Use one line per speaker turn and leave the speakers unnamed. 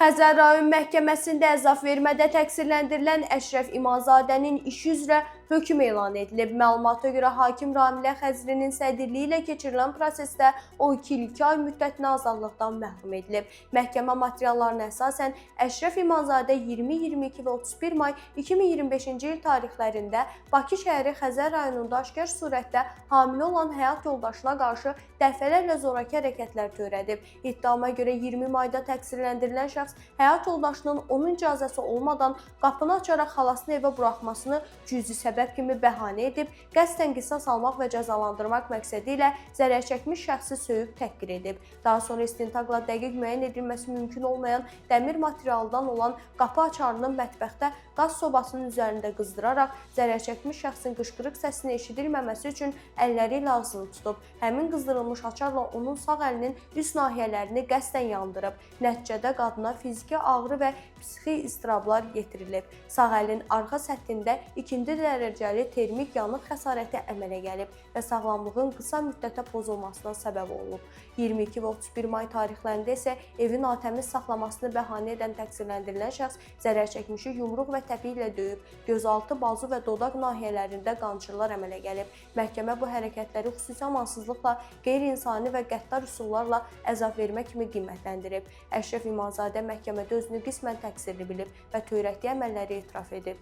Xəzər rayon məhkəməsində əzafvermədə təqsirləndirilən Əşrəf İmanzadənin işi üzrə hökm elan edilib. Məlumata görə hakim Ramilə Xəzrinin sədrliyi ilə keçirilən prosesdə o 2 il 2 ay müddətinə azadlıqdan məhrum edilib. Məhkəmə materiallarına əsasən Əşrəf İmanzadə 20, 22 və 31 may 2025-ci il tarixlərində Bakı şəhəri Xəzər rayonunda aşkar surətdə hamilə olan həyat yoldaşına qarşı dəfələrlə zorakı hərəkətlər törədib. İttihama görə 20 mayda təqsirləndirilən şəxs həyat yoldaşının onun icazəsi olmadan qapını açaraq xalasını evə buraxmasını cüzi səbəb kimi bəhanə edib, qəsdən qisas almaq və cəzalandırmaq məqsədi ilə zərər çəkmiş şəxsi söyüb təhqir edib. Daha sonra istintaqla dəqiq müəyyən edilməsi mümkün olmayan dəmir materialdan olan qapı açarını mətbəxdə qaz sobasının üzərində qızdıraraq zərər çəkmiş şəxsin qışqırıq səsini eşidilməməsi üçün əlləri ilə ağzını tutub. Həmin qızdırılmış açarla onun sağ əlinin üst nahiyələrini qəsdən yandırıb. Nəticədə qadına fiziki ağrı və psixi istirablar yetirilib. Sağ əlin arxa səthində 2-ci dərəcəli termik yanıq xəsarəti əmələ gəlib və sağlamlığın qısa müddətə pozulmasına səbəb olub. 22 və 31 may tarixlərində isə evin atəmiz saxlamasını bəhanə edən təqsirləndirilən şəxs zərər çəkmişi yumruq və təpi ilə döyüb. Gözaltı, bazu və dodaq nahiyələrində qançırlar əmələ gəlib. Məhkəmə bu hərəkətləri xüsusi amansızlıqla, qeyri-insani və qəddar üsullarla əzabvermə kimi qiymətləndirib. Əşrəf İmanzadə məhkəmədə özünü qismən təqsirli bilib və törətdiyi əməlləri etiraf edib.